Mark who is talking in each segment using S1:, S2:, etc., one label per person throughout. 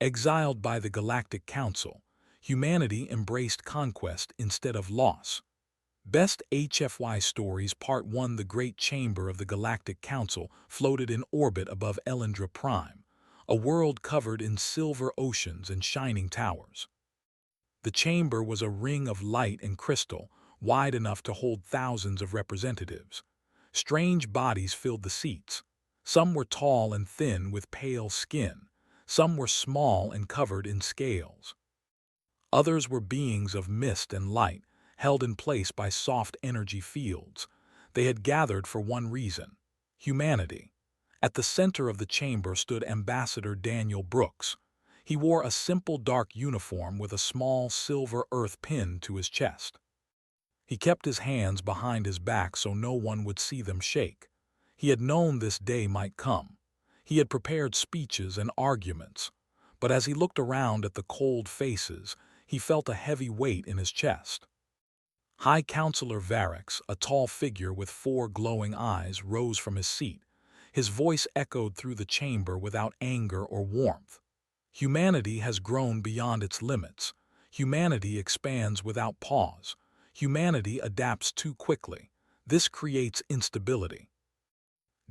S1: Exiled by the Galactic Council, humanity embraced conquest instead of loss. Best HFY Stories Part 1. The Great Chamber of the Galactic Council floated in orbit above Elendra Prime, a world covered in silver oceans and shining towers. The chamber was a ring of light and crystal, wide enough to hold thousands of representatives. Strange bodies filled the seats. Some were tall and thin with pale skin. Some were small and covered in scales. Others were beings of mist and light, held in place by soft energy fields. They had gathered for one reason: humanity. At the center of the chamber stood Ambassador Daniel Brooks. He wore a simple dark uniform with a small silver earth pin to his chest. He kept his hands behind his back so no one would see them shake. He had known this day might come. He had prepared speeches and arguments, but as he looked around at the cold faces, he felt a heavy weight in his chest. High Counselor Varix, a tall figure with 4 glowing eyes, rose from his seat. His voice echoed through the chamber without anger or warmth. Humanity has grown beyond its limits. Humanity expands without pause. Humanity adapts too quickly. This creates instability.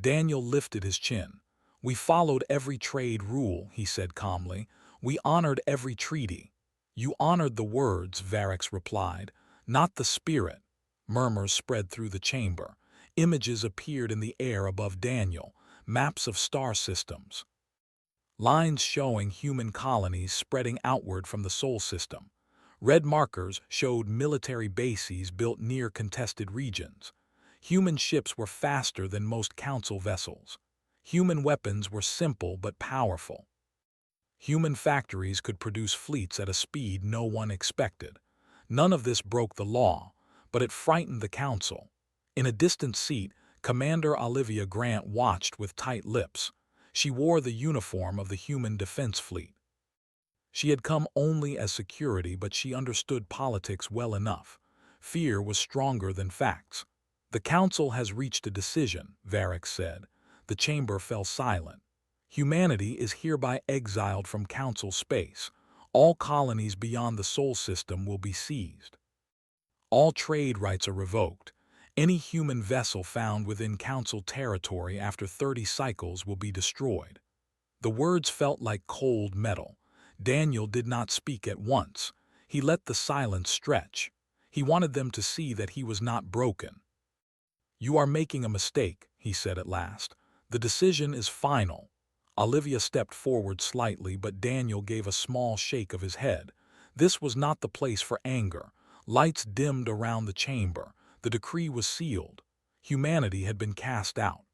S1: Daniel lifted his chin. "We followed every trade rule," he said calmly. "We honored every treaty." "You honored the words," Varix replied, "not the spirit." Murmurs spread through the chamber. Images appeared in the air above Daniel, maps of star systems. Lines showing human colonies spreading outward from the Sol system. Red markers showed military bases built near contested regions. Human ships were faster than most Council vessels. Human weapons were simple but powerful. Human factories could produce fleets at a speed no one expected. None of this broke the law, but it frightened the Council. In a distant seat, Commander Olivia Grant watched with tight lips. She wore the uniform of the Human Defense Fleet. She had come only as security, but she understood politics well enough. Fear was stronger than facts. "The Council has reached a decision," Varix said. The chamber fell silent. "Humanity is hereby exiled from Council space. All colonies beyond the Sol system will be seized. All trade rights are revoked. Any human vessel found within Council territory after 30 cycles will be destroyed." The words felt like cold metal. Daniel did not speak at once. He let the silence stretch. He wanted them to see that he was not broken. "You are making a mistake," he said at last. "The decision is final." Olivia stepped forward slightly, but Daniel gave a small shake of his head. This was not the place for anger. Lights dimmed around the chamber. The decree was sealed. Humanity had been cast out.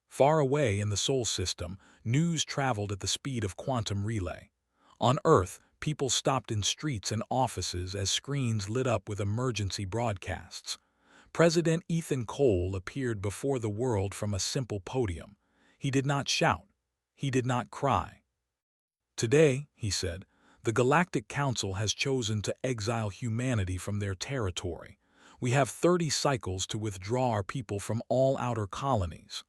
S1: Far away in the Sol system, news traveled at the speed of quantum relay. On Earth, people stopped in streets and offices as screens lit up with emergency broadcasts. President Ethan Cole appeared before the world from a simple podium. He did not shout. He did not cry. "Today," he said, "the Galactic Council has chosen to exile humanity from their territory. We have 30 cycles to withdraw our people from all outer colonies."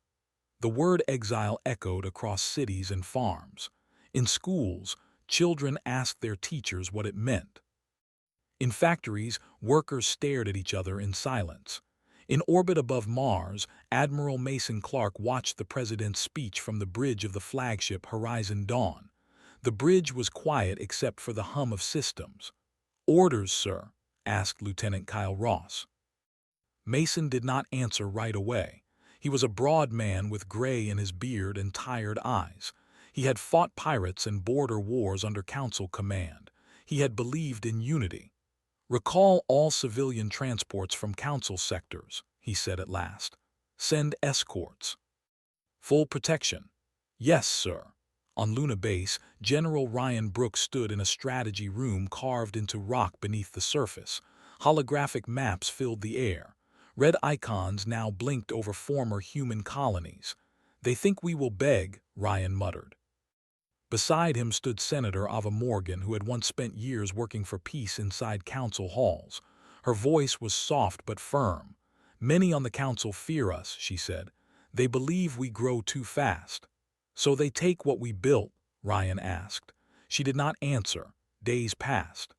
S1: The word exile echoed across cities and farms. In schools, children asked their teachers what it meant. In factories, workers stared at each other in silence. In orbit above Mars, Admiral Mason Clark watched the president's speech from the bridge of the flagship Horizon Dawn. The bridge was quiet except for the hum of systems. "Orders, sir?" asked Lieutenant Kyle Ross. Mason did not answer right away. He was a broad man with gray in his beard and tired eyes. He had fought pirates and border wars under Council command. He had believed in unity. "Recall all civilian transports from Council sectors," he said at last. "Send escorts." "Full protection." "Yes, sir." On Luna Base, General Ryan Brooks stood in a strategy room carved into rock beneath the surface. Holographic maps filled the air. Red icons now blinked over former human colonies. "They think we will beg," Ryan muttered. Beside him stood Senator Ava Morgan, who had once spent years working for peace inside Council halls. Her voice was soft but firm. "Many on the Council fear us," she said. "They believe we grow too fast." "So they take what we built?" Ryan asked. She did not answer. Days passed.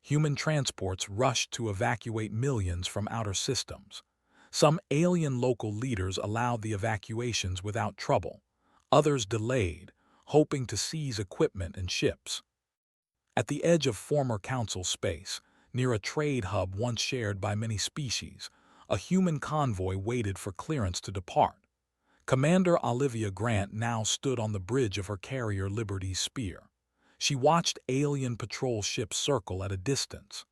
S1: Human transports rushed to evacuate millions from outer systems. Some alien local leaders allowed the evacuations without trouble. Others delayed, hoping to seize equipment and ships. At the edge of former council space, near a trade hub once shared by many species, a human convoy waited for clearance to depart. Commander Olivia Grant now stood on the bridge of her carrier Liberty's Spear. She watched alien patrol ships circle at a distance.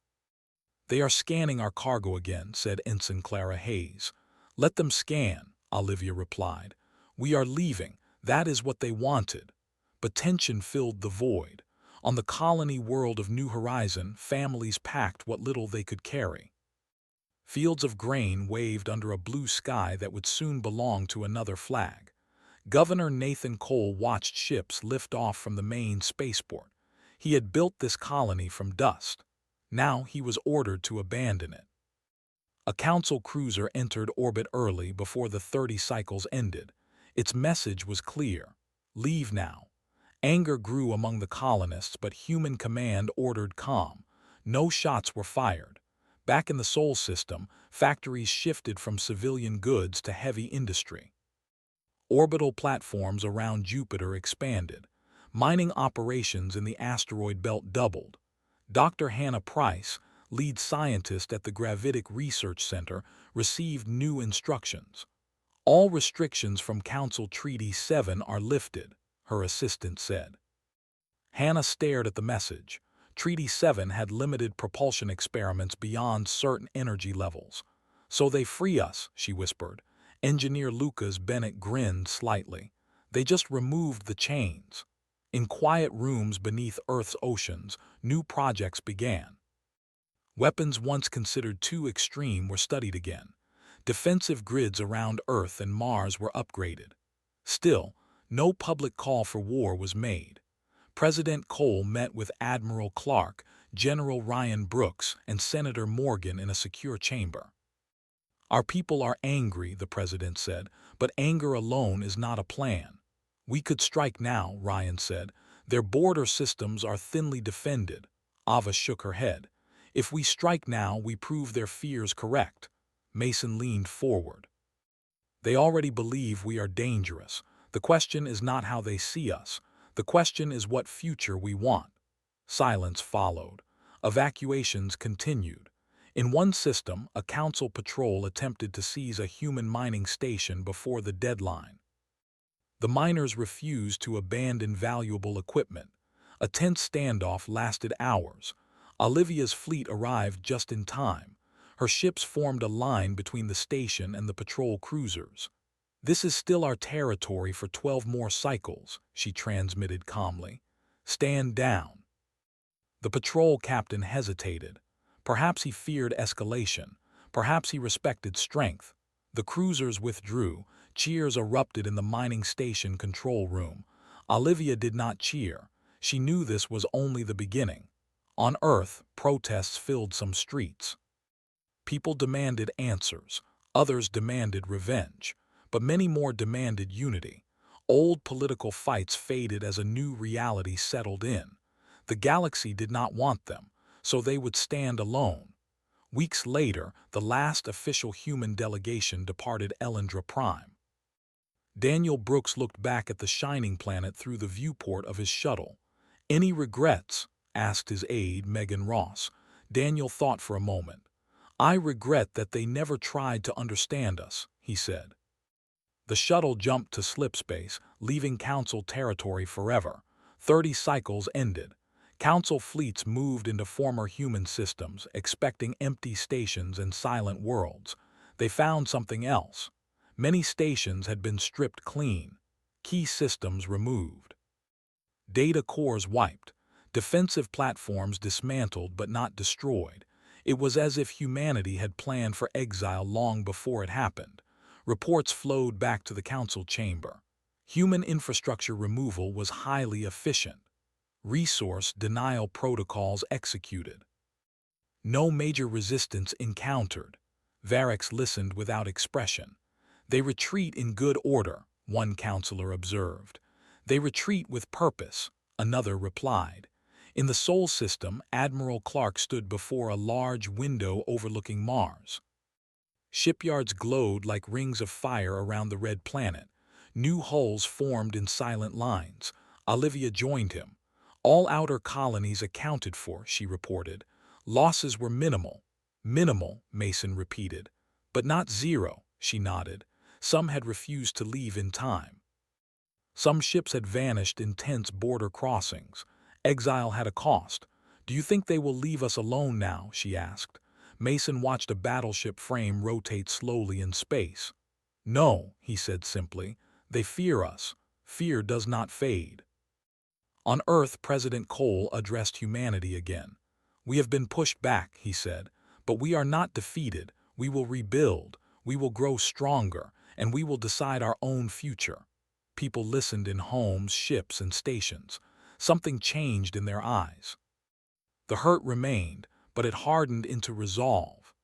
S1: "They are scanning our cargo again," said Ensign Clara Hayes. "Let them scan," Olivia replied. "We are leaving. That is what they wanted." But tension filled the void. On the colony world of New Horizon, families packed what little they could carry. Fields of grain waved under a blue sky that would soon belong to another flag. Governor Nathan Cole watched ships lift off from the main spaceport. He had built this colony from dust. Now he was ordered to abandon it. A council cruiser entered orbit early before the 30 cycles ended. Its message was clear: leave now. Anger grew among the colonists, but human command ordered calm. No shots were fired. Back in the Sol system, factories shifted from civilian goods to heavy industry. Orbital platforms around Jupiter expanded. Mining operations in the asteroid belt doubled. Dr. Hannah Price, lead scientist at the Gravitic Research Center, received new instructions. "All restrictions from Council Treaty 7 are lifted," her assistant said. Hannah stared at the message. Treaty 7 had limited propulsion experiments beyond certain energy levels. "So they free us," she whispered. Engineer Lucas Bennett grinned slightly. "They just removed the chains." In quiet rooms beneath Earth's oceans, new projects began. Weapons once considered too extreme were studied again. Defensive grids around Earth and Mars were upgraded. Still, no public call for war was made. President Cole met with Admiral Clark, General Ryan Brooks, and Senator Morgan in a secure chamber. "Our people are angry," the president said, "but anger alone is not a plan." "We could strike now," Ryan said. "Their border systems are thinly defended." Ava shook her head. "If we strike now, we prove their fears correct." Mason leaned forward. "They already believe we are dangerous. The question is not how they see us. The question is what future we want." Silence followed. Evacuations continued. In one system, a council patrol attempted to seize a human mining station before the deadline. The miners refused to abandon valuable equipment. A tense standoff lasted hours. Olivia's fleet arrived just in time. Her ships formed a line between the station and the patrol cruisers. "This is still our territory for 12 more cycles," she transmitted calmly. "Stand down." The patrol captain hesitated. Perhaps he feared escalation. Perhaps he respected strength. The cruisers withdrew. Cheers erupted in the mining station control room. Olivia did not cheer. She knew this was only the beginning. On Earth, protests filled some streets. People demanded answers. Others demanded revenge. But many more demanded unity. Old political fights faded as a new reality settled in. The galaxy did not want them, so they would stand alone. Weeks later, the last official human delegation departed Elendra Prime. Daniel Brooks looked back at the shining planet through the viewport of his shuttle. "Any regrets?" asked his aide, Megan Ross. Daniel thought for a moment. "I regret that they never tried to understand us," he said. The shuttle jumped to slipspace, leaving Council territory forever. 30 cycles ended. Council fleets moved into former human systems, expecting empty stations and silent worlds. They found something else. Many stations had been stripped clean. Key systems removed. Data cores wiped. Defensive platforms dismantled but not destroyed. It was as if humanity had planned for exile long before it happened. Reports flowed back to the council chamber. Human infrastructure removal was highly efficient. Resource denial protocols executed. No major resistance encountered. Variks listened without expression. "They retreat in good order," one counselor observed. "They retreat with purpose," another replied. In the Sol system, Admiral Clark stood before a large window overlooking Mars. Shipyards glowed like rings of fire around the red planet. New hulls formed in silent lines. Olivia joined him. All outer colonies accounted for, she reported. Losses were minimal. Minimal, Mason repeated. But not zero, she nodded. Some had refused to leave in time. Some ships had vanished in tense border crossings. Exile had a cost. Do you think they will leave us alone now? She asked. Mason watched a battleship frame rotate slowly in space. No, he said simply. They fear us. Fear does not fade. On Earth, President Cole addressed humanity again. We have been pushed back, he said, but we are not defeated. We will rebuild. We will grow stronger, and we will decide our own future. People listened in homes, ships, and stations. Something changed in their eyes. The hurt remained, but it hardened into resolve.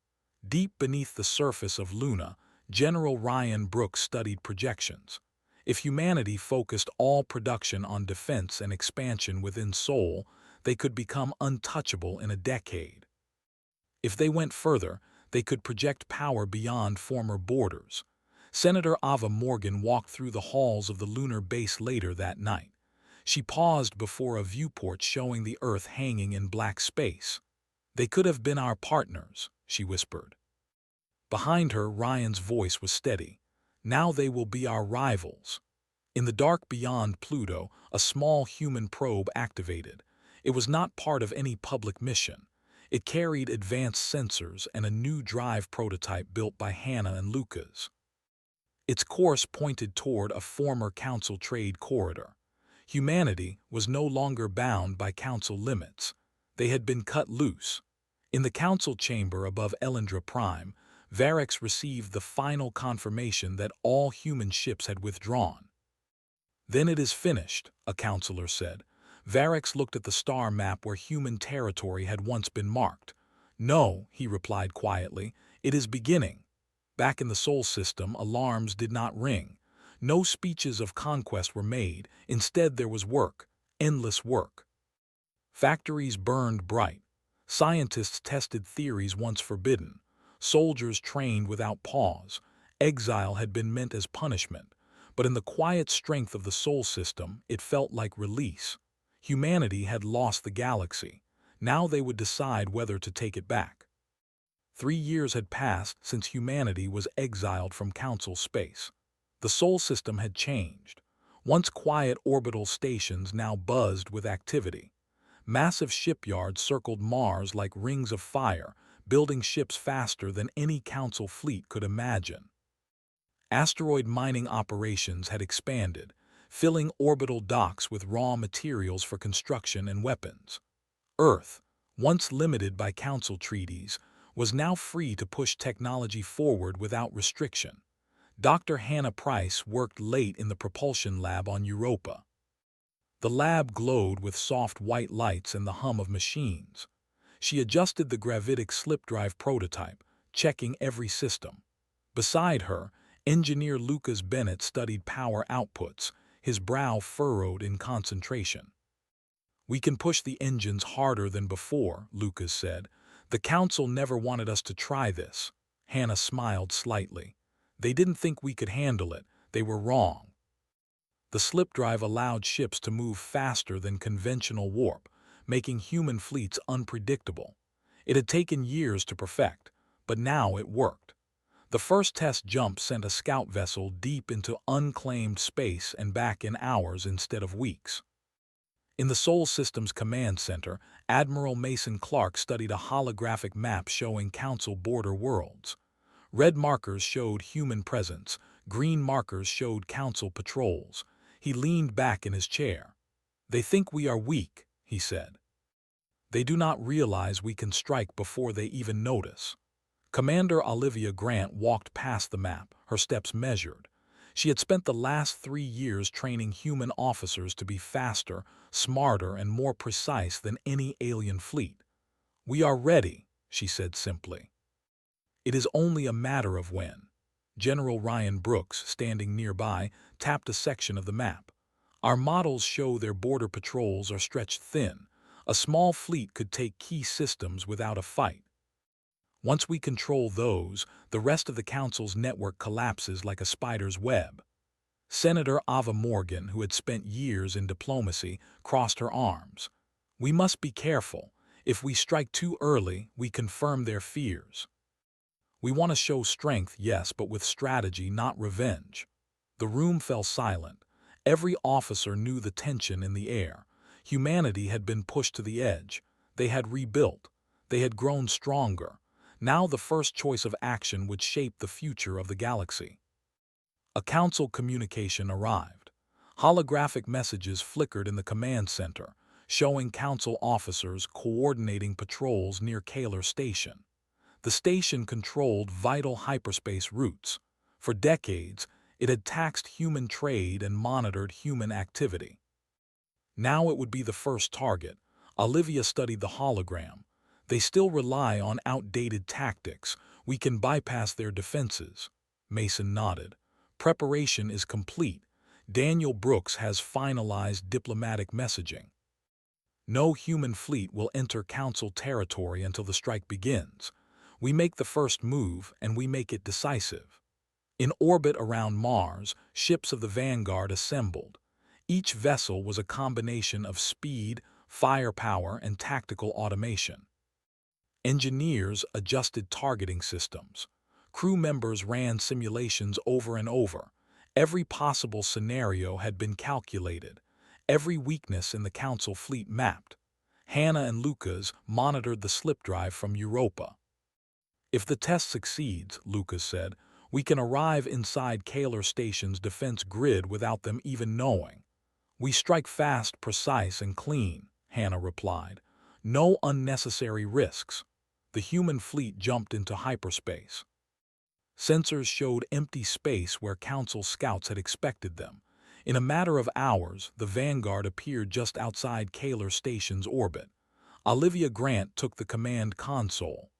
S1: Deep beneath the surface of Luna, General Ryan Brooks studied projections. If humanity focused all production on defense and expansion within Sol, they could become untouchable in a decade. If they went further, they could project power beyond former borders. Senator Ava Morgan walked through the halls of the lunar base later that night. She paused before a viewport showing the Earth hanging in black space. They could have been our partners, she whispered. Behind her, Ryan's voice was steady. Now they will be our rivals. In the dark beyond Pluto, a small human probe activated. It was not part of any public mission. It carried advanced sensors and a new drive prototype built by Hannah and Lucas. Its course pointed toward a former Council trade corridor. Humanity was no longer bound by Council limits. They had been cut loose. In the Council chamber above Elendra Prime, Varix received the final confirmation that all human ships had withdrawn. Then it is finished, a counselor said. Varix looked at the star map where human territory had once been marked. No, he replied quietly, it is beginning. Back in the Sol system, alarms did not ring. No speeches of conquest were made. Instead, there was work, endless work. Factories burned bright. Scientists tested theories once forbidden. Soldiers trained without pause. Exile had been meant as punishment, but in the quiet strength of the Sol system, it felt like release. Humanity had lost the galaxy. Now they would decide whether to take it back. 3 years had passed since humanity was exiled from Council space. The Sol system had changed. Once quiet orbital stations now buzzed with activity. Massive shipyards circled Mars like rings of fire, building ships faster than any Council fleet could imagine. Asteroid mining operations had expanded, filling orbital docks with raw materials for construction and weapons. Earth, once limited by Council treaties, was now free to push technology forward without restriction. Dr. Hannah Price worked late in the propulsion lab on Europa. The lab glowed with soft white lights and the hum of machines. She adjusted the gravitic slip drive prototype, checking every system. Beside her, engineer Lucas Bennett studied power outputs, his brow furrowed in concentration. We can push the engines harder than before, Lucas said. The Council never wanted us to try this. Hannah smiled slightly. They didn't think we could handle it. They were wrong. The slip drive allowed ships to move faster than conventional warp, making human fleets unpredictable. It had taken years to perfect, but now it worked. The first test jump sent a scout vessel deep into unclaimed space and back in hours instead of weeks. In the Sol Systems Command Center, Admiral Mason Clark studied a holographic map showing Council border worlds. Red markers showed human presence, green markers showed Council patrols. He leaned back in his chair. They think we are weak, he said. They do not realize we can strike before they even notice. Commander Olivia Grant walked past the map, her steps measured. She had spent the last 3 years training human officers to be faster, smarter, and more precise than any alien fleet. We are ready, she said simply. It is only a matter of when. General Ryan Brooks, standing nearby, tapped a section of the map. Our models show their border patrols are stretched thin. A small fleet could take key systems without a fight. Once we control those, the rest of the Council's network collapses like a spider's web. Senator Ava Morgan, who had spent years in diplomacy, crossed her arms. We must be careful. If we strike too early, we confirm their fears. We want to show strength, yes, but with strategy, not revenge. The room fell silent. Every officer knew the tension in the air. Humanity had been pushed to the edge. They had rebuilt. They had grown stronger. Now the first choice of action would shape the future of the galaxy. A council communication arrived. Holographic messages flickered in the command center, showing council officers coordinating patrols near Kaler Station. The station controlled vital hyperspace routes. For decades, it had taxed human trade and monitored human activity. Now it would be the first target. Olivia studied the hologram. They still rely on outdated tactics. We can bypass their defenses. Mason nodded. Preparation is complete. Daniel Brooks has finalized diplomatic messaging. No human fleet will enter Council territory until the strike begins. We make the first move, and we make it decisive. In orbit around Mars, ships of the Vanguard assembled. Each vessel was a combination of speed, firepower, and tactical automation. Engineers adjusted targeting systems. Crew members ran simulations over and over. Every possible scenario had been calculated. Every weakness in the Council fleet mapped. Hannah and Lucas monitored the slip drive from Europa. If the test succeeds, Lucas said, we can arrive inside Kaler Station's defense grid without them even knowing. We strike fast, precise, and clean, Hannah replied. No unnecessary risks. The human fleet jumped into hyperspace. Sensors showed empty space where Council scouts had expected them. In a matter of hours, the Vanguard appeared just outside Kaler Station's orbit. Olivia Grant took the command console.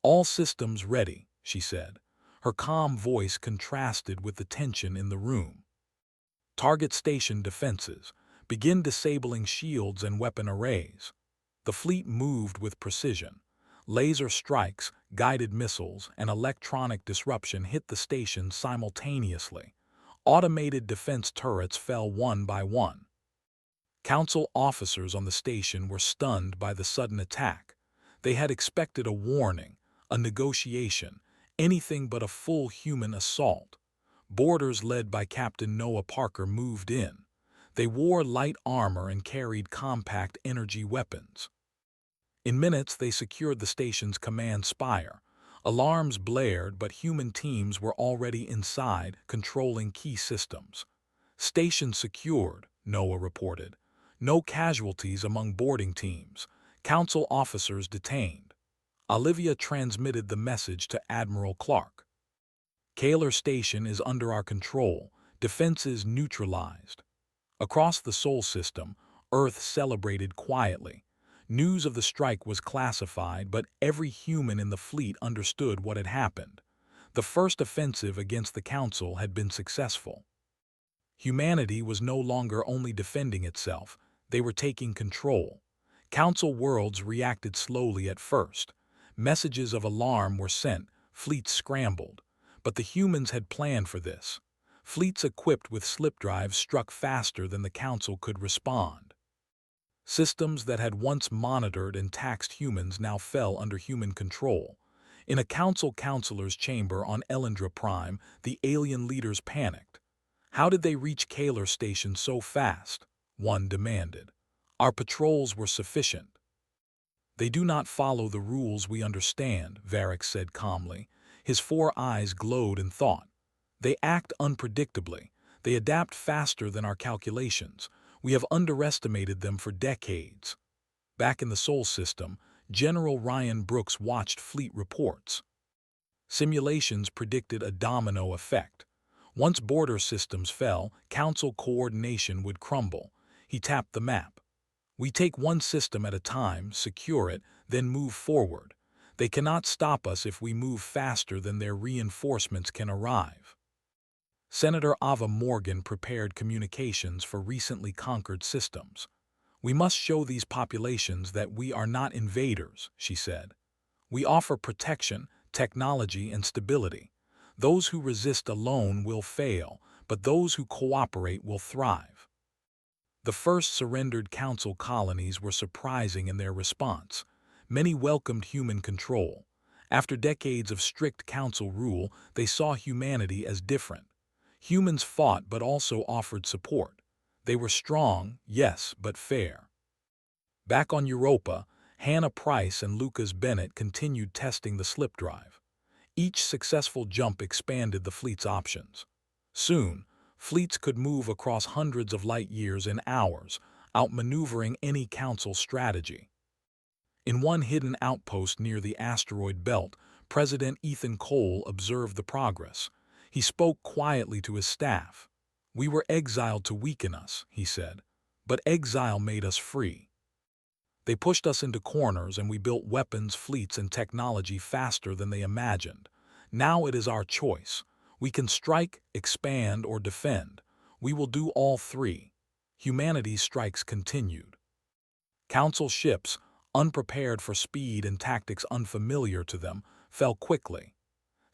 S1: All systems ready, she said. Her calm voice contrasted with the tension in the room. Target station defenses. Begin disabling shields and weapon arrays. The fleet moved with precision. Laser strikes, guided missiles, and electronic disruption hit the station simultaneously. Automated defense turrets fell one by one. Council officers on the station were stunned by the sudden attack. They had expected a warning, a negotiation, anything but a full human assault. Boarders led by Captain Noah Parker moved in. They wore light armor and carried compact energy weapons. In minutes, they secured the station's command spire. Alarms blared, but human teams were already inside, controlling key systems. Station secured, Noah reported. No casualties among boarding teams. Council officers detained. Olivia transmitted the message to Admiral Clark. Kaler Station is under our control. Defenses neutralized. Across the Sol system, Earth celebrated quietly. News of the strike was classified, but every human in the fleet understood what had happened. The first offensive against the Council had been successful. Humanity was no longer only defending itself, they were taking control. Council worlds reacted slowly at first. Messages of alarm were sent, fleets scrambled. But the humans had planned for this. Fleets equipped with slip drives struck faster than the Council could respond. Systems that had once monitored and taxed humans now fell under human control. In a Council counselor's chamber on Elendra Prime, the alien leaders panicked. How did they reach Kaler Station so fast? One demanded. Our patrols were sufficient. They do not follow the rules we understand, Varric said calmly. His 4 eyes glowed in thought. They act unpredictably. They adapt faster than our calculations. We have underestimated them for decades. Back in the Sol system, General Ryan Brooks watched fleet reports. Simulations predicted a domino effect. Once border systems fell, Council coordination would crumble. He tapped the map. We take one system at a time, secure it, then move forward. They cannot stop us if we move faster than their reinforcements can arrive. Senator Ava Morgan prepared communications for recently conquered systems. "We must show these populations that we are not invaders," she said. "We offer protection, technology, and stability. Those who resist alone will fail, but those who cooperate will thrive." The first surrendered council colonies were surprising in their response. Many welcomed human control. After decades of strict council rule, they saw humanity as different. Humans fought but also offered support. They were strong, yes, but fair. Back on Europa, Hannah Price and Lucas Bennett continued testing the slip drive. Each successful jump expanded the fleet's options. Soon, fleets could move across hundreds of light years in hours, outmaneuvering any council strategy. In one hidden outpost near the asteroid belt, President Ethan Cole observed the progress. He spoke quietly to his staff. "We were exiled to weaken us," he said, "but exile made us free. They pushed us into corners and we built weapons, fleets, and technology faster than they imagined. Now it is our choice. We can strike, expand, or defend. We will do all three." Humanity's strikes continued. Council ships, unprepared for speed and tactics unfamiliar to them, fell quickly.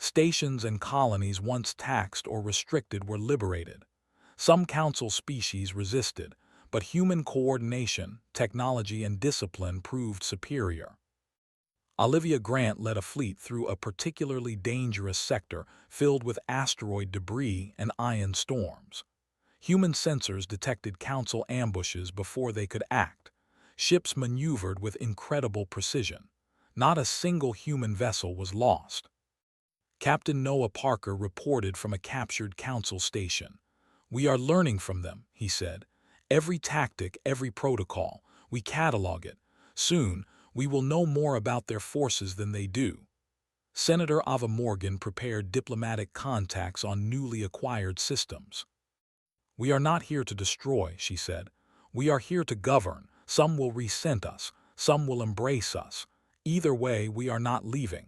S1: Stations and colonies once taxed or restricted were liberated. Some council species resisted, but human coordination, technology, and discipline proved superior. Olivia Grant led a fleet through a particularly dangerous sector filled with asteroid debris and ion storms. Human sensors detected council ambushes before they could act. Ships maneuvered with incredible precision. Not a single human vessel was lost. Captain Noah Parker reported from a captured council station. "We are learning from them," he said. "Every tactic, every protocol, we catalog it. Soon, we will know more about their forces than they do." Senator Ava Morgan prepared diplomatic contacts on newly acquired systems. "We are not here to destroy," she said. "We are here to govern. Some will resent us, some will embrace us. Either way, we are not leaving."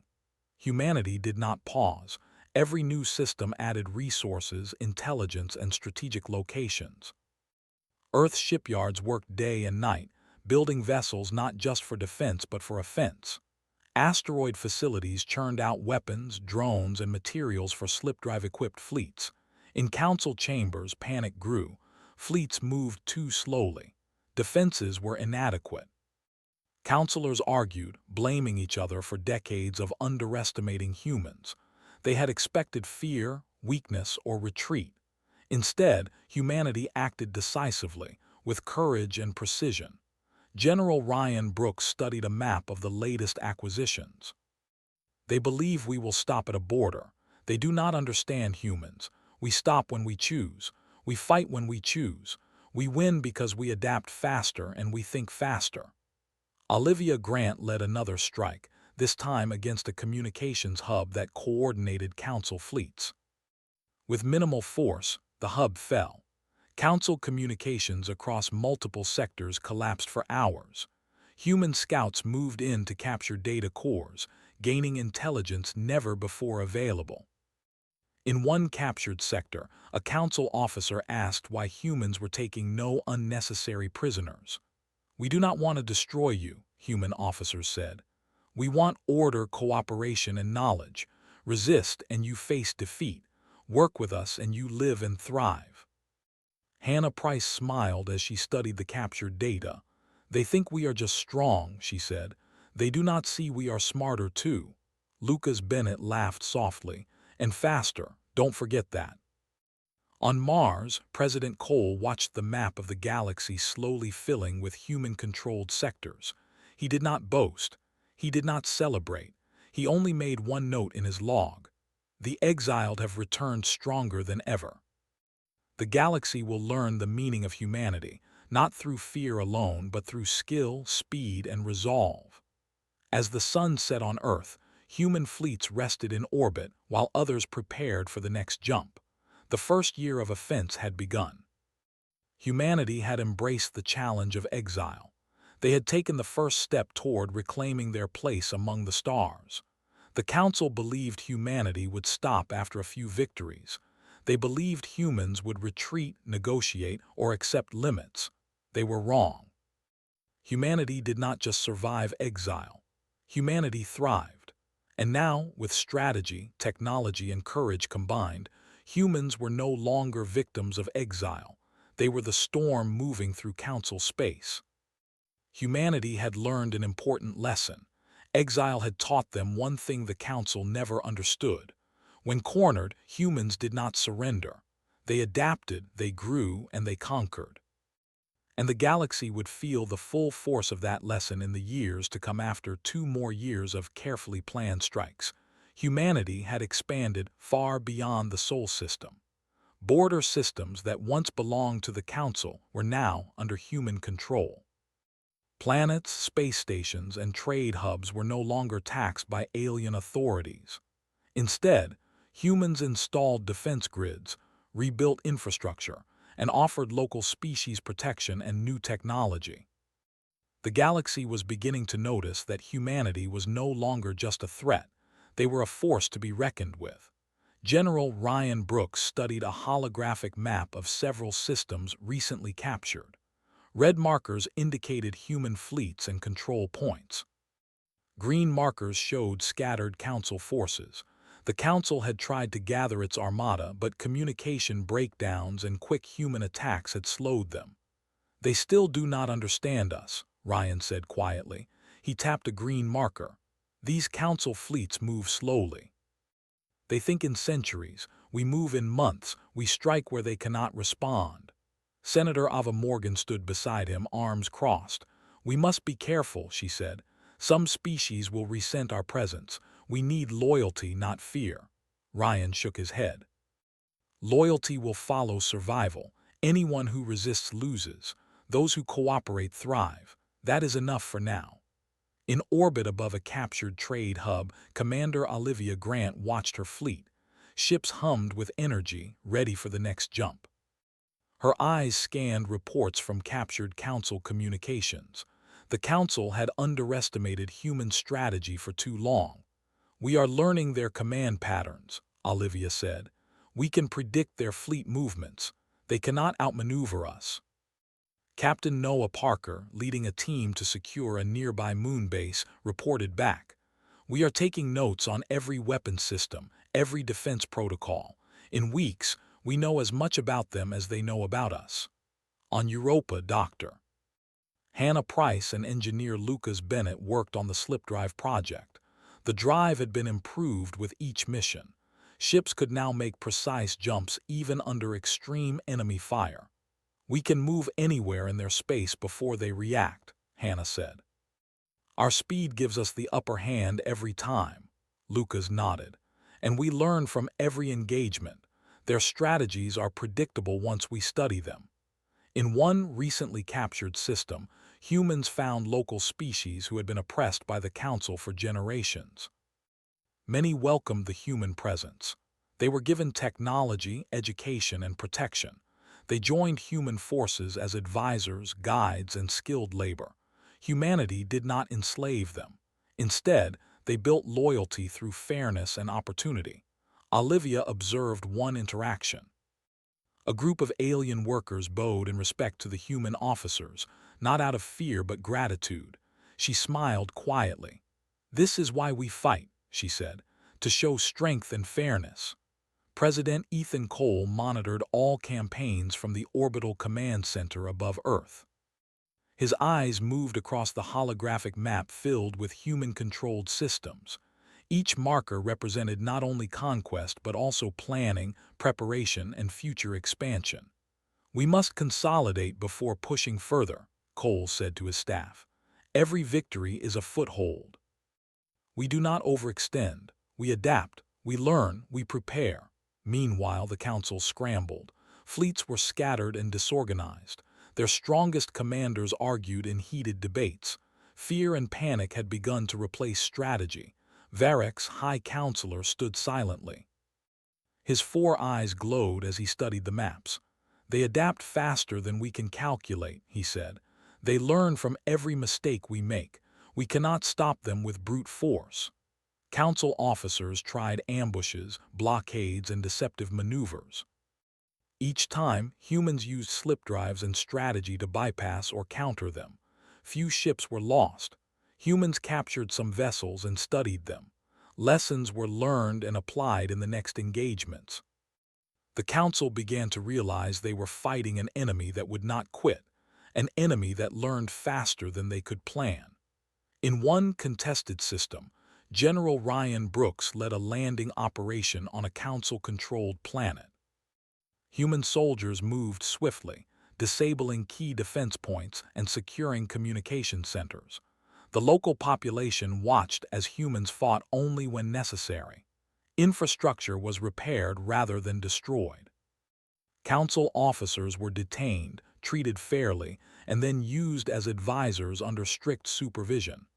S1: Humanity did not pause. Every new system added resources, intelligence, and strategic locations. Earth's shipyards worked day and night, building vessels not just for defense but for offense. Asteroid facilities churned out weapons, drones, and materials for slip drive-equipped fleets. In council chambers, panic grew. Fleets moved too slowly. Defenses were inadequate. Counselors argued, blaming each other for decades of underestimating humans. They had expected fear, weakness, or retreat. Instead, humanity acted decisively, with courage and precision. General Ryan Brooks studied a map of the latest acquisitions. "They believe we will stop at a border. They do not understand humans. We stop when we choose. We fight when we choose. We win because we adapt faster and we think faster." Olivia Grant led another strike, this time against a communications hub that coordinated council fleets. With minimal force, the hub fell. Council communications across multiple sectors collapsed for hours. Human scouts moved in to capture data cores, gaining intelligence never before available. In one captured sector, a council officer asked why humans were taking no unnecessary prisoners. "We do not want to destroy you," human officers said. "We want order, cooperation, and knowledge. Resist and you face defeat. Work with us and you live and thrive." Hannah Price smiled as she studied the captured data. "They think we are just strong," she said. "They do not see we are smarter too." Lucas Bennett laughed softly. "And faster, don't forget that." On Mars, President Cole watched the map of the galaxy slowly filling with human-controlled sectors. He did not boast. He did not celebrate. He only made one note in his log. "The exiled have returned stronger than ever." The galaxy will learn the meaning of humanity, not through fear alone, but through skill, speed, and resolve. As the sun set on Earth, human fleets rested in orbit while others prepared for the next jump. The first year of offense had begun. Humanity had embraced the challenge of exile. They had taken the first step toward reclaiming their place among the stars. The Council believed humanity would stop after a few victories. They believed humans would retreat, negotiate, or accept limits. They were wrong. Humanity did not just survive exile. Humanity thrived. And now, with strategy, technology, and courage combined, humans were no longer victims of exile. They were the storm moving through council space. Humanity had learned an important lesson. Exile had taught them one thing the council never understood. When cornered, humans did not surrender. They adapted, they grew, and they conquered. And the galaxy would feel the full force of that lesson in the years to come after 2 more years of carefully planned strikes. Humanity had expanded far beyond the Sol system. Border systems that once belonged to the Council were now under human control. Planets, space stations, and trade hubs were no longer taxed by alien authorities. Instead, humans installed defense grids, rebuilt infrastructure, and offered local species protection and new technology. The galaxy was beginning to notice that humanity was no longer just a threat. They were a force to be reckoned with. General Ryan Brooks studied a holographic map of several systems recently captured. Red markers indicated human fleets and control points. Green markers showed scattered Council forces. The Council had tried to gather its armada, but communication breakdowns and quick human attacks had slowed them. "They still do not understand us," Ryan said quietly. He tapped a green marker. "These Council fleets move slowly. They think in centuries. We move in months. We strike where they cannot respond." Senator Ava Morgan stood beside him, arms crossed. "We must be careful," she said. "Some species will resent our presence. We need loyalty, not fear." Ryan shook his head. "Loyalty will follow survival. Anyone who resists loses. Those who cooperate thrive. That is enough for now." In orbit above a captured trade hub, Commander Olivia Grant watched her fleet. Ships hummed with energy, ready for the next jump. Her eyes scanned reports from captured Council communications. The Council had underestimated human strategy for too long. "We are learning their command patterns," Olivia said. "We can predict their fleet movements. They cannot outmaneuver us." Captain Noah Parker, leading a team to secure a nearby moon base, reported back. "We are taking notes on every weapon system, every defense protocol. In weeks, we know as much about them as they know about us." On Europa, Dr. Hannah Price and engineer Lucas Bennett worked on the slip drive project. The drive had been improved with each mission. Ships could now make precise jumps even under extreme enemy fire. "We can move anywhere in their space before they react," Hannah said. "Our speed gives us the upper hand every time," Lucas nodded. "And we learn from every engagement. Their strategies are predictable once we study them." In one recently captured system, humans found local species who had been oppressed by the Council for generations. Many welcomed the human presence. They were given technology, education, and protection. They joined human forces as advisors, guides, and skilled labor. Humanity did not enslave them. Instead, they built loyalty through fairness and opportunity. Olivia observed one interaction. A group of alien workers bowed in respect to the human officers, not out of fear but gratitude. She smiled quietly. "This is why we fight," she said, "to show strength and fairness." President Ethan Cole monitored all campaigns from the orbital command center above Earth. His eyes moved across the holographic map filled with human-controlled systems. Each marker represented not only conquest but also planning, preparation, and future expansion. "We must consolidate before pushing further," Cole said to his staff. "Every victory is a foothold. We do not overextend. We adapt, we learn, we prepare." Meanwhile, the Council scrambled. Fleets were scattered and disorganized. Their strongest commanders argued in heated debates. Fear and panic had begun to replace strategy. Varek's High Counselor stood silently. His 4 eyes glowed as he studied the maps. "They adapt faster than we can calculate," he said. "They learn from every mistake we make. We cannot stop them with brute force." Council officers tried ambushes, blockades, and deceptive maneuvers. Each time, humans used slip drives and strategy to bypass or counter them. Few ships were lost. Humans captured some vessels and studied them. Lessons were learned and applied in the next engagements. The Council began to realize they were fighting an enemy that would not quit, an enemy that learned faster than they could plan. In one contested system, General Ryan Brooks led a landing operation on a Council-controlled planet. Human soldiers moved swiftly, disabling key defense points and securing communication centers. The local population watched as humans fought only when necessary. Infrastructure was repaired rather than destroyed. Council officers were detained, treated fairly, and then used as advisors under strict supervision.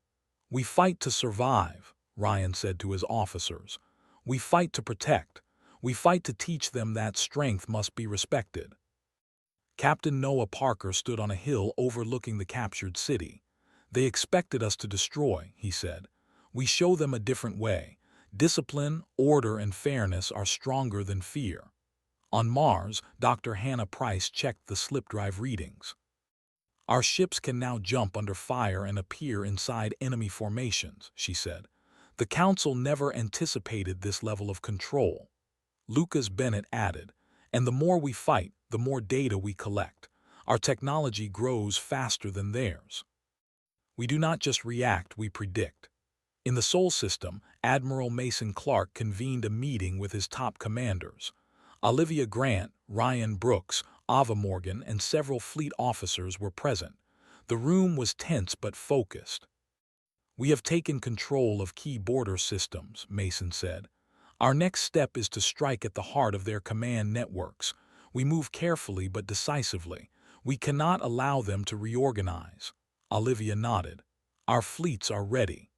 S1: "We fight to survive," Ryan said to his officers. "We fight to protect. We fight to teach them that strength must be respected." Captain Noah Parker stood on a hill overlooking the captured city. "They expected us to destroy," he said. "We show them a different way. Discipline, order, and fairness are stronger than fear." On Mars, Dr. Hannah Price checked the slip drive readings. "Our ships can now jump under fire and appear inside enemy formations," she said. "The Council never anticipated this level of control." Lucas Bennett added, "And the more we fight, the more data we collect. Our technology grows faster than theirs. We do not just react, we predict." In the Sol system, Admiral Mason Clark convened a meeting with his top commanders. Olivia Grant, Ryan Brooks, Ava Morgan, and several fleet officers were present. The room was tense but focused. "We have taken control of key border systems," Mason said. "Our next step is to strike at the heart of their command networks. We move carefully but decisively. We cannot allow them to reorganize." Olivia nodded. "Our fleets are ready.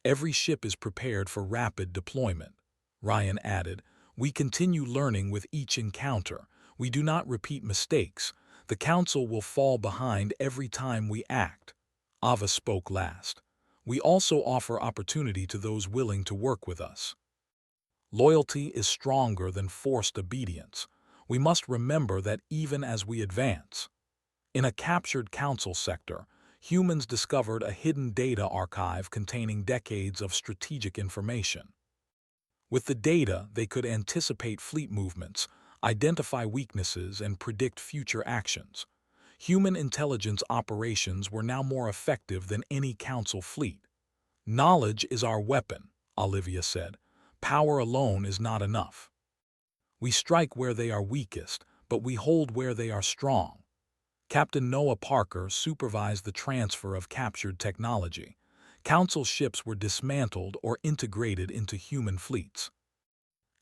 S1: Every ship is prepared for rapid deployment." Ryan added, "We continue learning with each encounter. We do not repeat mistakes. The Council will fall behind every time we act." Ava spoke last. "We also offer opportunity to those willing to work with us. Loyalty is stronger than forced obedience. We must remember that even as we advance." In a captured Council sector, humans discovered a hidden data archive containing decades of strategic information. With the data, they could anticipate fleet movements, identify weaknesses, and predict future actions. Human intelligence operations were now more effective than any Council fleet. "Knowledge is our weapon," Olivia said. "Power alone is not enough. We strike where they are weakest, but we hold where they are strong." Captain Noah Parker supervised the transfer of captured technology. Council ships were dismantled or integrated into human fleets.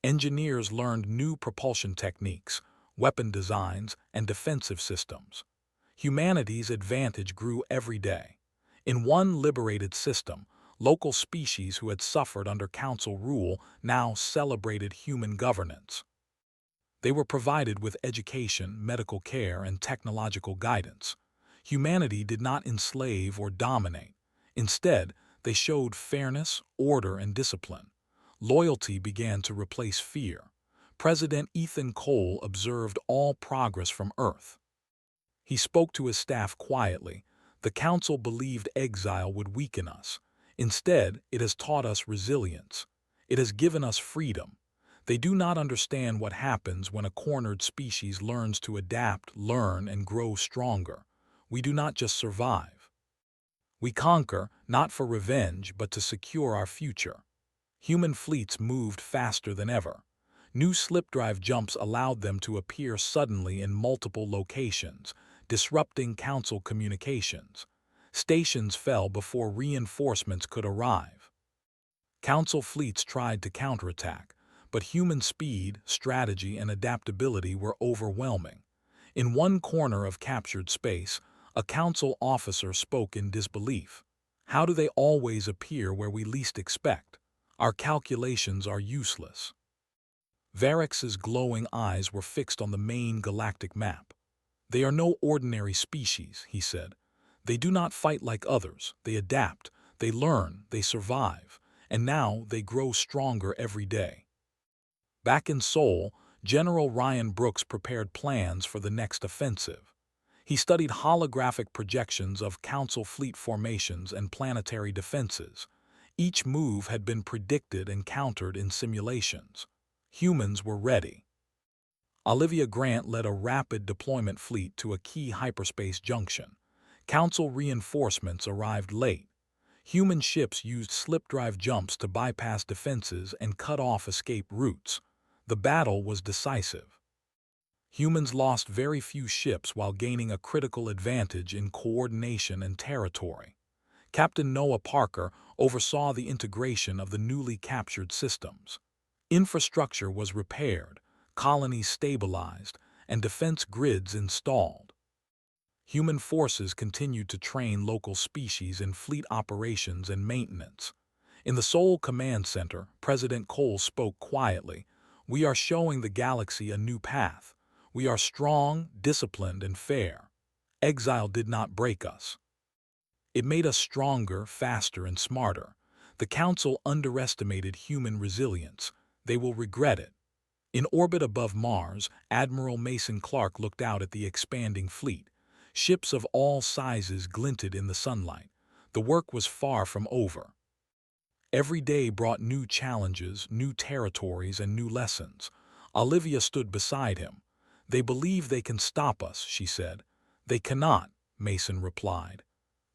S1: Engineers learned new propulsion techniques, weapon designs, and defensive systems. Humanity's advantage grew every day. In one liberated system, local species who had suffered under Council rule now celebrated human governance. They were provided with education, medical care, and technological guidance. Humanity did not enslave or dominate. Instead, they showed fairness, order, and discipline. Loyalty began to replace fear. President Ethan Cole observed all progress from Earth. He spoke to his staff quietly. "The Council believed exile would weaken us. Instead, it has taught us resilience. It has given us freedom. They do not understand what happens when a cornered species learns to adapt, learn, and grow stronger. We do not just survive. We conquer, not for revenge, but to secure our future." Human fleets moved faster than ever. New slip drive jumps allowed them to appear suddenly in multiple locations, disrupting Council communications. Stations fell before reinforcements could arrive. Council fleets tried to counterattack, but human speed, strategy, and adaptability were overwhelming. In one corner of captured space, a Council officer spoke in disbelief. "How do they always appear where we least expect? Our calculations are useless." Varex's glowing eyes were fixed on the main galactic map. "They are no ordinary species," he said. "They do not fight like others. They adapt, they learn, they survive, and now they grow stronger every day." Back in Seoul, General Ryan Brooks prepared plans for the next offensive. He studied holographic projections of Council fleet formations and planetary defenses. Each move had been predicted and countered in simulations. Humans were ready. Olivia Grant led a rapid deployment fleet to a key hyperspace junction. Council reinforcements arrived late. Human ships used slip-drive jumps to bypass defenses and cut off escape routes. The battle was decisive. Humans lost very few ships while gaining a critical advantage in coordination and territory. Captain Noah Parker oversaw the integration of the newly captured systems. Infrastructure was repaired, colonies stabilized, and defense grids installed. Human forces continued to train local species in fleet operations and maintenance. In the Seoul Command Center, President Cole spoke quietly, "We are showing the galaxy a new path. We are strong, disciplined, and fair. Exile did not break us. It made us stronger, faster, and smarter. The Council underestimated human resilience. They will regret it." In orbit above Mars, Admiral Mason Clark looked out at the expanding fleet. Ships of all sizes glinted in the sunlight. The work was far from over. Every day brought new challenges, new territories, and new lessons. Olivia stood beside him. "They believe they can stop us," she said. "They cannot," Mason replied.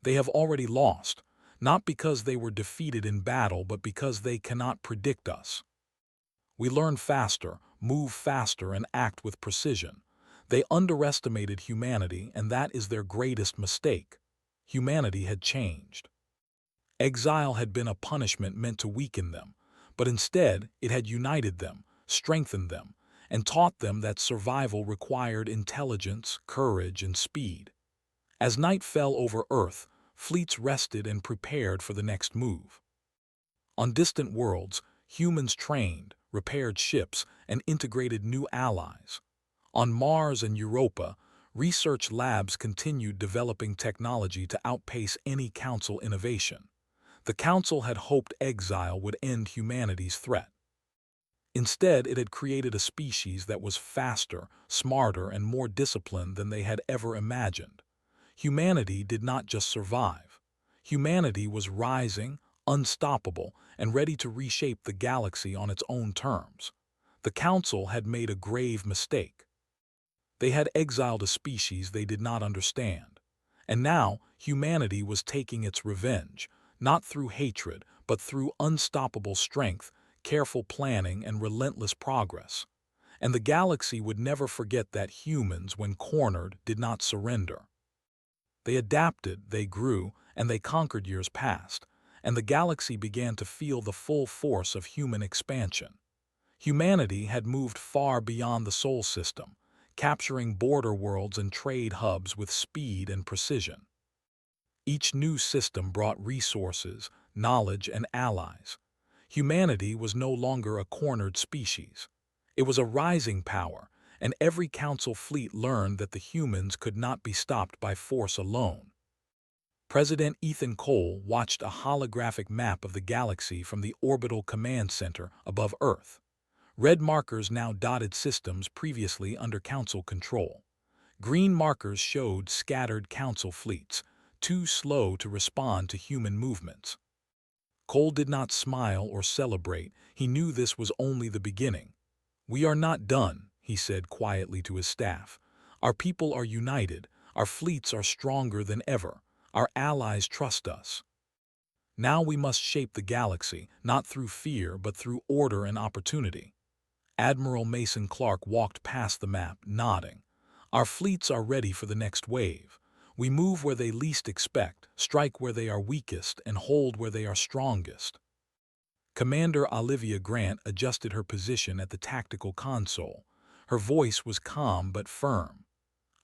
S1: "They have already lost, not because they were defeated in battle, but because they cannot predict us. We learn faster, move faster, and act with precision. They underestimated humanity, and that is their greatest mistake." Humanity had changed. Exile had been a punishment meant to weaken them, but instead it had united them, strengthened them, and taught them that survival required intelligence, courage, and speed. As night fell over Earth, fleets rested and prepared for the next move. On distant worlds, humans trained, repaired ships, and integrated new allies. On Mars and Europa, research labs continued developing technology to outpace any Council innovation. The Council had hoped exile would end humanity's threat. Instead, it had created a species that was faster, smarter, and more disciplined than they had ever imagined. Humanity did not just survive. Humanity was rising, unstoppable, and ready to reshape the galaxy on its own terms. The Council had made a grave mistake. They had exiled a species they did not understand. And now, humanity was taking its revenge, not through hatred, but through unstoppable strength, careful planning, and relentless progress. And the galaxy would never forget that humans, when cornered, did not surrender. They adapted, they grew, and they conquered years past, and the galaxy began to feel the full force of human expansion. Humanity had moved far beyond the Sol system, capturing border worlds and trade hubs with speed and precision. Each new system brought resources, knowledge, and allies. Humanity was no longer a cornered species. It was a rising power, and every Council fleet learned that the humans could not be stopped by force alone. President Ethan Cole watched a holographic map of the galaxy from the Orbital Command Center above Earth. Red markers now dotted systems previously under Council control. Green markers showed scattered Council fleets, too slow to respond to human movements. Cole did not smile or celebrate. He knew this was only the beginning. "We are not done," he said quietly to his staff. "Our people are united. Our fleets are stronger than ever. Our allies trust us. Now we must shape the galaxy, not through fear, but through order and opportunity." Admiral Mason Clark walked past the map, nodding. "Our fleets are ready for the next wave. We move where they least expect, strike where they are weakest, and hold where they are strongest." Commander Olivia Grant adjusted her position at the tactical console. Her voice was calm but firm.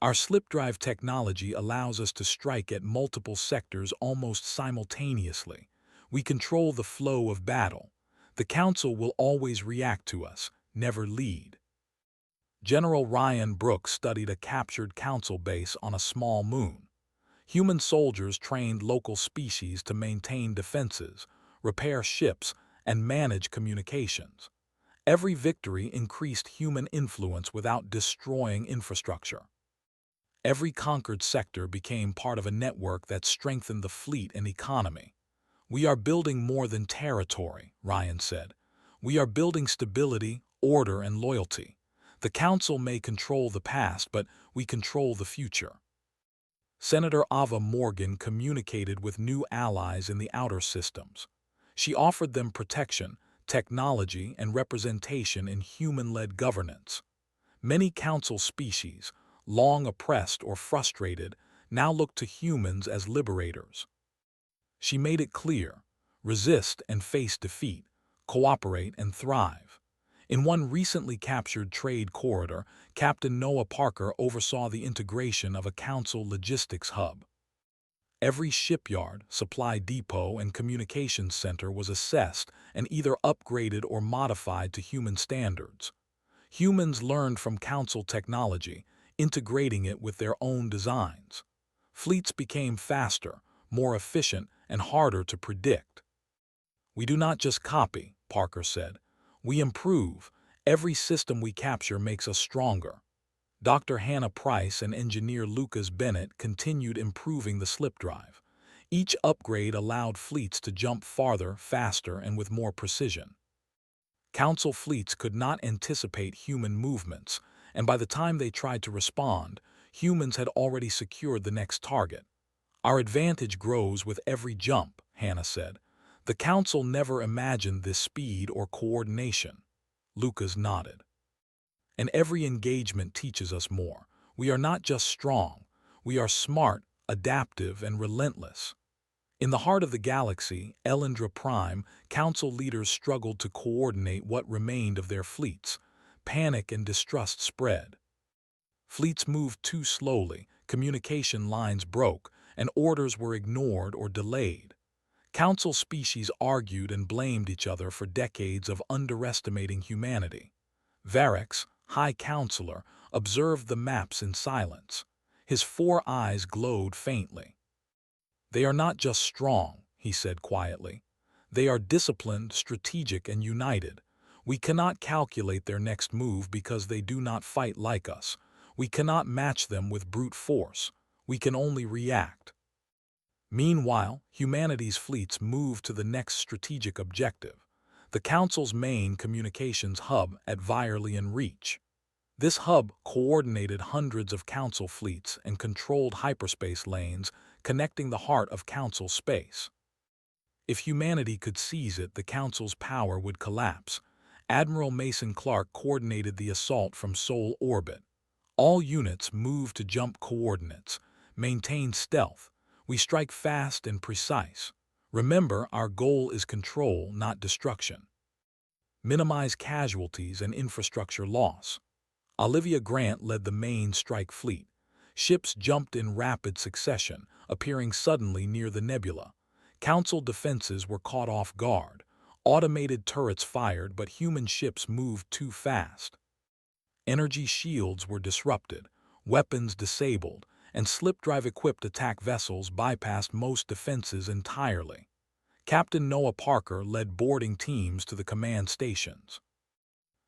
S1: "Our slip-drive technology allows us to strike at multiple sectors almost simultaneously. We control the flow of battle. The Council will always react to us, never lead." General Ryan Brooks studied a captured Council base on a small moon. Human soldiers trained local species to maintain defenses, repair ships, and manage communications. Every victory increased human influence without destroying infrastructure. Every conquered sector became part of a network that strengthened the fleet and economy. "We are building more than territory," Ryan said. "We are building stability, order, and loyalty. The Council may control the past, but we control the future." Senator Ava Morgan communicated with new allies in the outer systems. She offered them protection, technology, and representation in human-led governance. Many Council species, long oppressed or frustrated, now look to humans as liberators. She made it clear: resist and face defeat, cooperate and thrive. In one recently captured trade corridor, Captain Noah Parker oversaw the integration of a Council logistics hub. Every shipyard, supply depot, and communications center was assessed and either upgraded or modified to human standards. Humans learned from Council technology, integrating it with their own designs. Fleets became faster, more efficient, and harder to predict. "We do not just copy," Parker said. "We improve. Every system we capture makes us stronger." Dr. Hannah Price and engineer Lucas Bennett continued improving the slip drive. Each upgrade allowed fleets to jump farther, faster, and with more precision. Council fleets could not anticipate human movements, and by the time they tried to respond, humans had already secured the next target. "Our advantage grows with every jump," Hannah said. "The Council never imagined this speed or coordination." Lucas nodded. "And every engagement teaches us more. We are not just strong. We are smart, adaptive, and relentless." In the heart of the galaxy, Elendra Prime, Council leaders struggled to coordinate what remained of their fleets. Panic and distrust spread. Fleets moved too slowly, communication lines broke, and orders were ignored or delayed. Council species argued and blamed each other for decades of underestimating humanity. Varix, High Counselor, observed the maps in silence. His 4 eyes glowed faintly. "They are not just strong," he said quietly. "They are disciplined, strategic, and united. We cannot calculate their next move because they do not fight like us. We cannot match them with brute force. We can only react." Meanwhile, humanity's fleets moved to the next strategic objective: the Council's main communications hub at Virelian Reach. This hub coordinated hundreds of Council fleets and controlled hyperspace lanes connecting the heart of Council space. If humanity could seize it, the Council's power would collapse. Admiral Mason Clark coordinated the assault from Sol orbit. All units moved to jump coordinates. Maintain stealth. We strike fast and precise. Remember, our goal is control, not destruction. Minimize casualties and infrastructure loss. Olivia Grant led the main strike fleet. Ships jumped in rapid succession, appearing suddenly near the nebula. Council defenses were caught off guard. Automated turrets fired, but human ships moved too fast. Energy shields were disrupted, weapons disabled, and slip-drive-equipped attack vessels bypassed most defenses entirely. Captain Noah Parker led boarding teams to the command stations.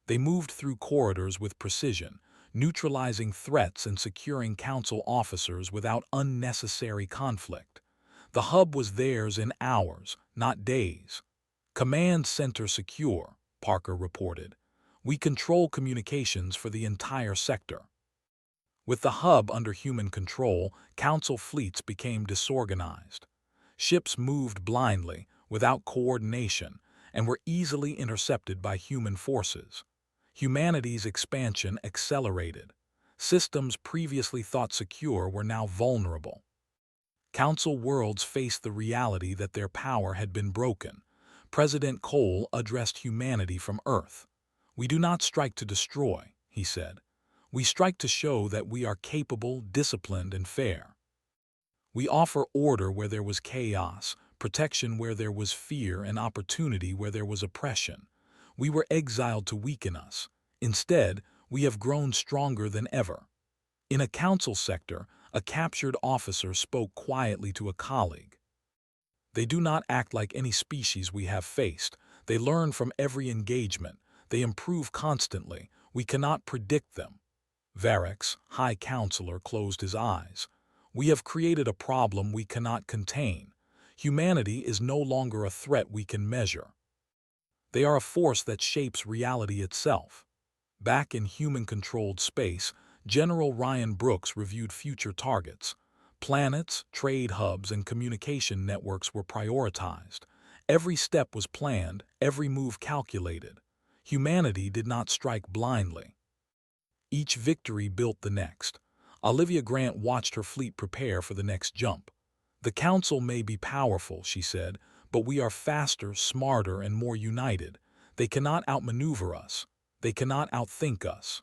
S1: They moved through corridors with precision, neutralizing threats and securing Council officers without unnecessary conflict. The hub was theirs in hours, not days. "Command center secure," Parker reported. "We control communications for the entire sector." With the hub under human control, Council fleets became disorganized. Ships moved blindly, without coordination, and were easily intercepted by human forces. Humanity's expansion accelerated. Systems previously thought secure were now vulnerable. Council worlds faced the reality that their power had been broken. President Cole addressed humanity from Earth. "We do not strike to destroy," he said. "We strike to show that we are capable, disciplined, and fair. We offer order where there was chaos, protection where there was fear, and opportunity where there was oppression. We were exiled to weaken us. Instead, we have grown stronger than ever." In a Council sector, a captured officer spoke quietly to a colleague. "They do not act like any species we have faced. They learn from every engagement. They improve constantly. We cannot predict them. Varix, High Counselor, closed his eyes. We have created a problem we cannot contain. Humanity is no longer a threat we can measure. They are a force that shapes reality itself. Back in human-controlled space, General Ryan Brooks reviewed future targets. Planets, trade hubs, and communication networks were prioritized. Every step was planned, every move calculated. Humanity did not strike blindly. Each victory built the next. Olivia Grant watched her fleet prepare for the next jump. The Council may be powerful, she said, but we are faster, smarter, and more united. They cannot outmaneuver us. They cannot outthink us.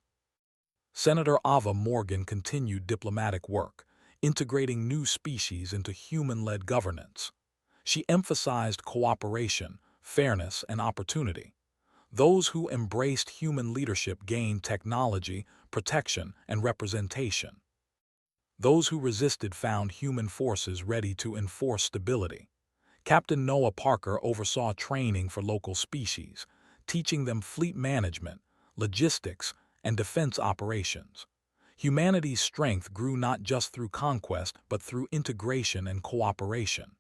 S1: Senator Ava Morgan continued diplomatic work, integrating new species into human-led governance. She emphasized cooperation, fairness, and opportunity. Those who embraced human leadership gained technology, protection, and representation. Those who resisted found human forces ready to enforce stability. Captain Noah Parker oversaw training for local species, teaching them fleet management, logistics, and defense operations. Humanity's strength grew not just through conquest, but through integration and cooperation.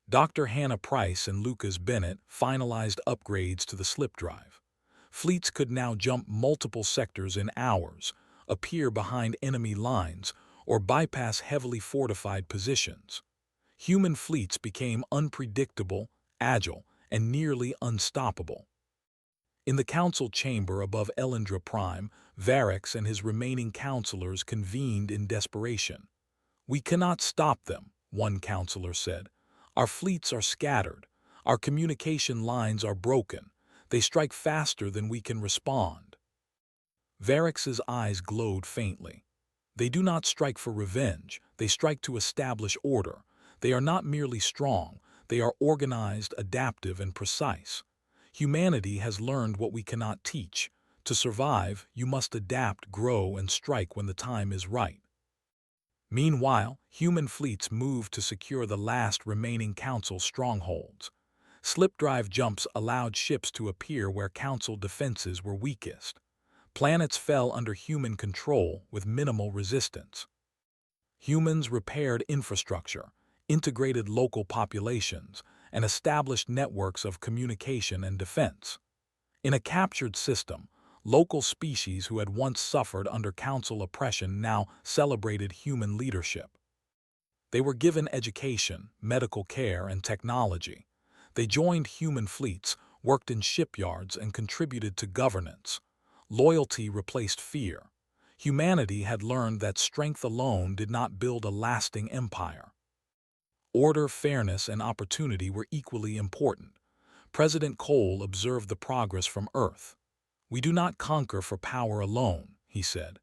S1: Dr. Hannah Price and Lucas Bennett finalized upgrades to the slip drive. Fleets could now jump multiple sectors in hours, appear behind enemy lines, or bypass heavily fortified positions. Human fleets became unpredictable, agile, and nearly unstoppable. In the council chamber above Elendra Prime, Varix and his remaining counselors convened in desperation. "We cannot stop them," one counselor said. "Our fleets are scattered. Our communication lines are broken. They strike faster than we can respond." Varix's eyes glowed faintly. "They do not strike for revenge. They strike to establish order. They are not merely strong. They are organized, adaptive, and precise. Humanity has learned what we cannot teach. To survive, you must adapt, grow, and strike when the time is right." Meanwhile, human fleets moved to secure the last remaining Council strongholds. Slip drive jumps allowed ships to appear where Council defenses were weakest. Planets fell under human control with minimal resistance. Humans repaired infrastructure, integrated local populations, and established networks of communication and defense. In a captured system, local species who had once suffered under Council oppression now celebrated human leadership. They were given education, medical care, and technology. They joined human fleets, worked in shipyards, and contributed to governance. Loyalty replaced fear. Humanity had learned that strength alone did not build a lasting empire. Order, fairness, and opportunity were equally important. President Cole observed the progress from Earth. "We do not conquer for power alone," he said.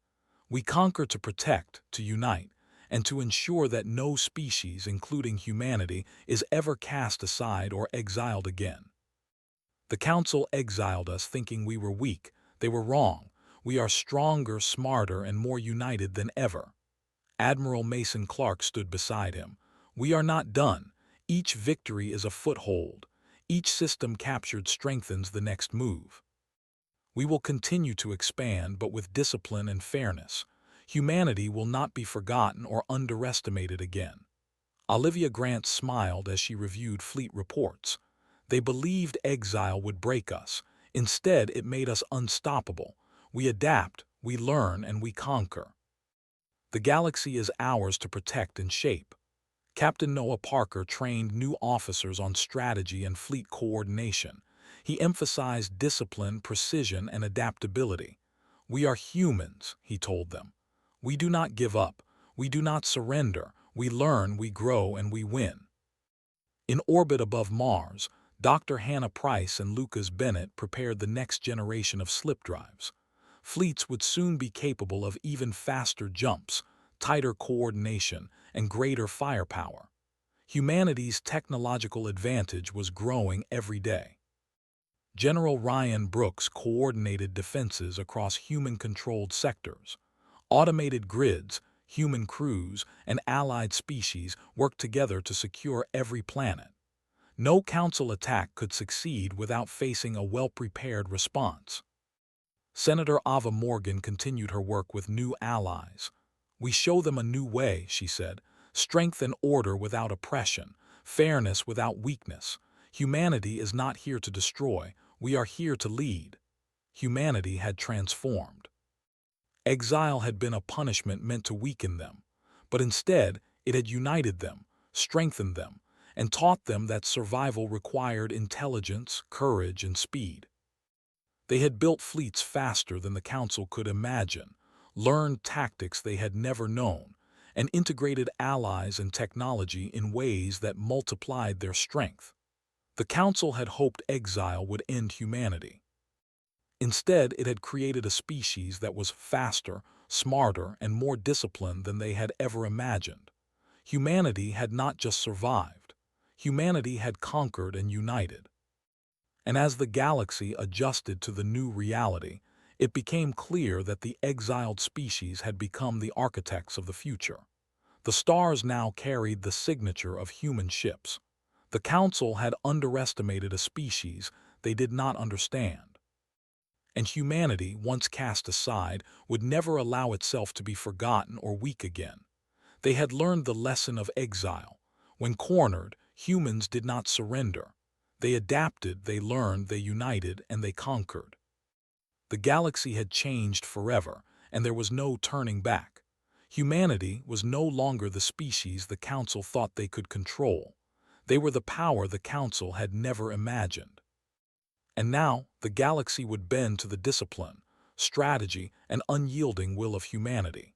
S1: "We conquer to protect, to unite, and to ensure that no species, including humanity, is ever cast aside or exiled again." The Council exiled us thinking we were weak. They were wrong. We are stronger, smarter, and more united than ever. Admiral Mason Clark stood beside him. "We are not done. Each victory is a foothold. Each system captured strengthens the next move. We will continue to expand, but with discipline and fairness. Humanity will not be forgotten or underestimated again." Olivia Grant smiled as she reviewed fleet reports. "They believed exile would break us. Instead, it made us unstoppable. We adapt, we learn, and we conquer. The galaxy is ours to protect and shape." Captain Noah Parker trained new officers on strategy and fleet coordination. He emphasized discipline, precision, and adaptability. "We are humans," he told them. "We do not give up. We do not surrender. We learn, we grow, and we win." In orbit above Mars, Dr. Hannah Price and Lucas Bennett prepared the next generation of slip drives. Fleets would soon be capable of even faster jumps, tighter coordination, and greater firepower. Humanity's technological advantage was growing every day. General Ryan Brooks coordinated defenses across human-controlled sectors. Automated grids, human crews, and allied species worked together to secure every planet. No council attack could succeed without facing a well-prepared response. Senator Ava Morgan continued her work with new allies. "We show them a new way," she said, "strength and order without oppression, fairness without weakness. Humanity is not here to destroy, we are here to lead." Humanity had transformed. Exile had been a punishment meant to weaken them, but instead it had united them, strengthened them, and taught them that survival required intelligence, courage, and speed. They had built fleets faster than the Council could imagine, learned tactics they had never known, and integrated allies and technology in ways that multiplied their strength. The Council had hoped exile would end humanity. Instead, it had created a species that was faster, smarter, and more disciplined than they had ever imagined. Humanity had not just survived. Humanity had conquered and united. And as the galaxy adjusted to the new reality, it became clear that the exiled species had become the architects of the future. The stars now carried the signature of human ships. The Council had underestimated a species they did not understand. And humanity, once cast aside, would never allow itself to be forgotten or weak again. They had learned the lesson of exile. When cornered, humans did not surrender. They adapted, they learned, they united, and they conquered. The galaxy had changed forever, and there was no turning back. Humanity was no longer the species the Council thought they could control. They were the power the Council had never imagined. And now, the galaxy would bend to the discipline, strategy, and unyielding will of humanity.